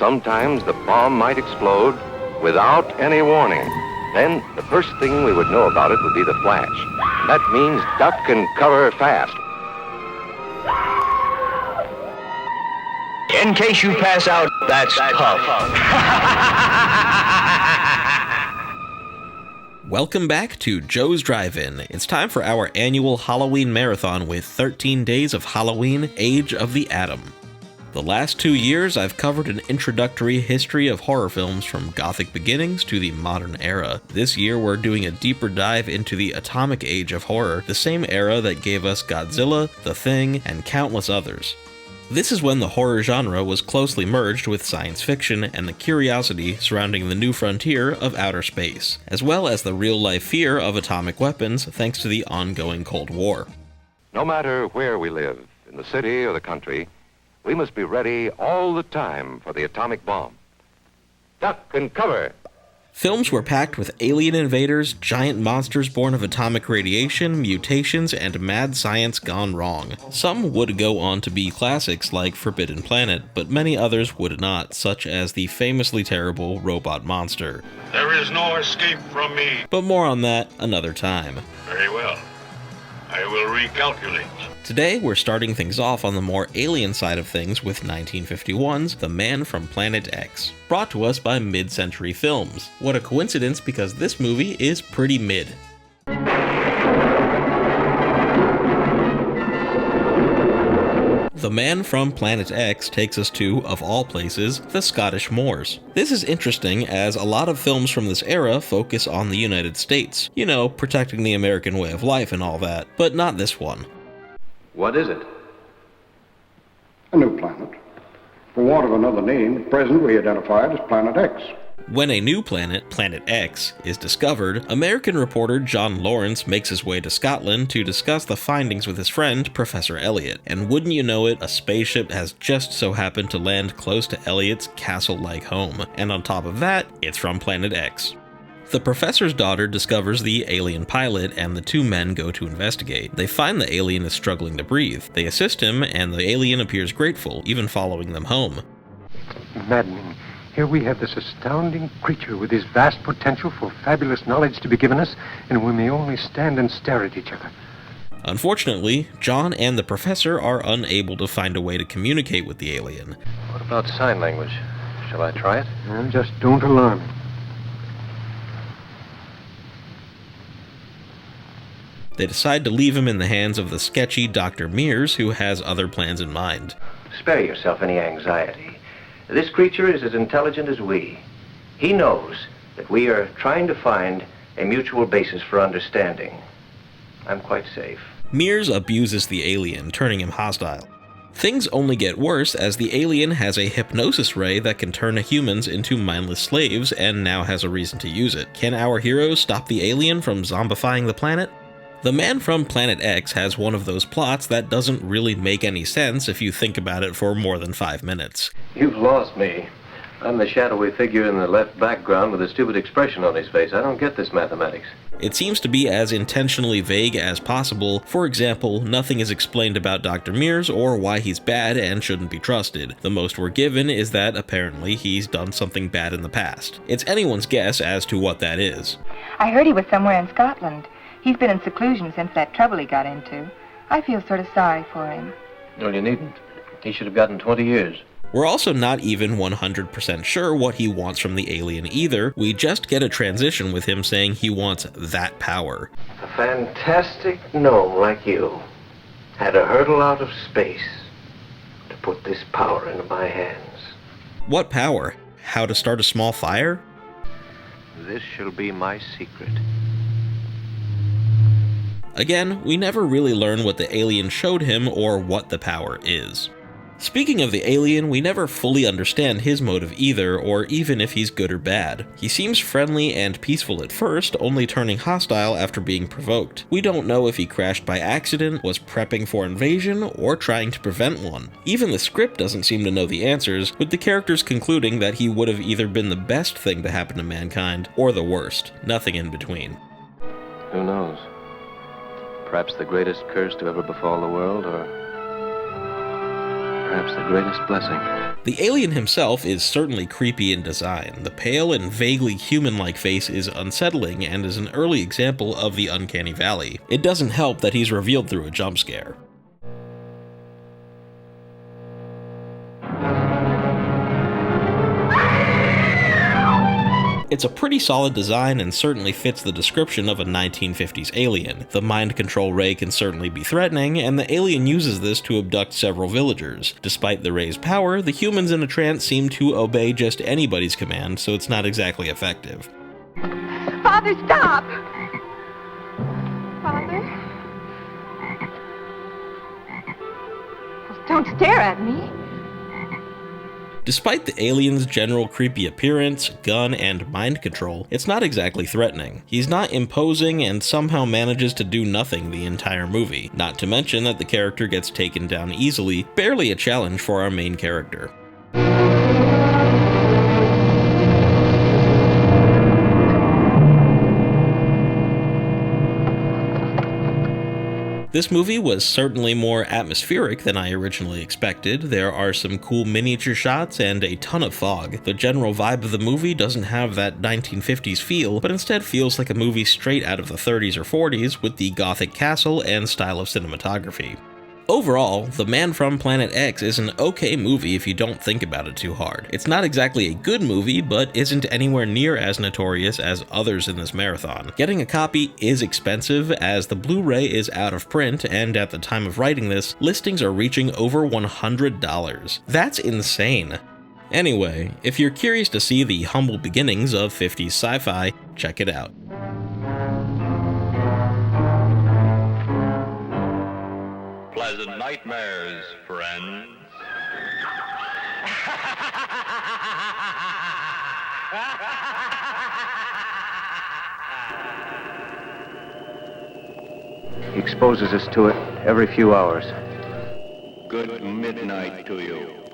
sometimes the bomb might explode without any warning. Then the first thing we would know about it would be the flash. That means duck and cover fast. In case you pass out, that's tough. Welcome back to Joe's Drive-In. It's time for our annual Halloween marathon with 13 days of Halloween, Age of the Atom. The last 2 years, I've covered an introductory history of horror films from Gothic beginnings to the modern era. This year, we're doing a deeper dive into the atomic age of horror, the same era that gave us Godzilla, The Thing, and countless others. This is when the horror genre was closely merged with science fiction and the curiosity surrounding the new frontier of outer space, as well as the real-life fear of atomic weapons thanks to the ongoing Cold War. No matter where we live, in the city or the country, we must be ready all the time for the atomic bomb. Duck and cover. Films were packed with alien invaders, giant monsters born of atomic radiation, mutations, and mad science gone wrong. Some would go on to be classics like Forbidden Planet, but many others would not, such as the famously terrible Robot Monster. There is no escape from me. But more on that another time. Very well. I will recalculate. Today, we're starting things off on the more alien side of things with 1951's The Man from Planet X, brought to us by Mid-Century Films. What a coincidence, because this movie is pretty mid. The Man from Planet X takes us to, of all places, the Scottish Moors. This is interesting as a lot of films from this era focus on the United States. You know, protecting the American way of life and all that, but not this one. What is it? A new planet. For want of another name, at present we identify it as Planet X. When a new planet, Planet X, is discovered, American reporter John Lawrence makes his way to Scotland to discuss the findings with his friend, Professor Elliot. And wouldn't you know it, a spaceship has just so happened to land close to Elliot's castle-like home. And on top of that, it's from Planet X. The professor's daughter discovers the alien pilot, and the two men go to investigate. They find the alien is struggling to breathe. They assist him, and the alien appears grateful, even following them home. Maddening. Here we have this astounding creature with his vast potential for fabulous knowledge to be given us, and we may only stand and stare at each other. Unfortunately, John and the professor are unable to find a way to communicate with the alien. What about sign language? Shall I try it? And just don't alarm him. They decide to leave him in the hands of the sketchy Dr. Mears, who has other plans in mind. Spare yourself any anxiety. This creature is as intelligent as we. He knows that we are trying to find a mutual basis for understanding. I'm quite safe. Mears abuses the alien, turning him hostile. Things only get worse as the alien has a hypnosis ray that can turn humans into mindless slaves and now has a reason to use it. Can our heroes stop the alien from zombifying the planet? The Man from Planet X has one of those plots that doesn't really make any sense if you think about it for more than 5 minutes. You've lost me. I'm the shadowy figure in the left background with a stupid expression on his face. I don't get this mathematics. It seems to be as intentionally vague as possible. For example, nothing is explained about Dr. Mears or why he's bad and shouldn't be trusted. The most we're given is that apparently he's done something bad in the past. It's anyone's guess as to what that is. I heard he was somewhere in Scotland. He's been in seclusion since that trouble he got into. I feel sort of sorry for him. No, you needn't. He should have gotten 20 years. We're also not even 100% sure what he wants from the alien either. We just get a transition with him saying he wants that power. A fantastic gnome like you had to hurtle out of space to put this power into my hands. What power? How to start a small fire? This shall be my secret. Again, we never really learn what the alien showed him or what the power is. Speaking of the alien, we never fully understand his motive either, or even if he's good or bad. He seems friendly and peaceful at first, only turning hostile after being provoked. We don't know if he crashed by accident, was prepping for invasion, or trying to prevent one. Even the script doesn't seem to know the answers, with the characters concluding that he would have either been the best thing to happen to mankind, or the worst. Nothing in between. Who knows? Perhaps the greatest curse to ever befall the world, or perhaps the greatest blessing. The alien himself is certainly creepy in design. The pale and vaguely human-like face is unsettling and is an early example of the uncanny valley. It doesn't help that he's revealed through a jump scare. It's a pretty solid design and certainly fits the description of a 1950s alien. The mind control ray can certainly be threatening, and the alien uses this to abduct several villagers. Despite the ray's power, the humans in a trance seem to obey just anybody's command, so it's not exactly effective. Father, stop! Father? Don't stare at me. Despite the alien's general creepy appearance, gun, and mind control, it's not exactly threatening. He's not imposing and somehow manages to do nothing the entire movie, not to mention that the character gets taken down easily, barely a challenge for our main character. This movie was certainly more atmospheric than I originally expected. There are some cool miniature shots and a ton of fog. The general vibe of the movie doesn't have that 1950s feel, but instead feels like a movie straight out of the 30s or 40s with the gothic castle and style of cinematography. Overall, The Man from Planet X is an okay movie if you don't think about it too hard. It's not exactly a good movie, but isn't anywhere near as notorious as others in this marathon. Getting a copy is expensive, as the Blu-ray is out of print, and at the time of writing this, listings are reaching over $100. That's insane. Anyway, if you're curious to see the humble beginnings of 50s sci-fi, check it out. Pleasant nightmares, friends. He exposes us to it every few hours. Good midnight to you.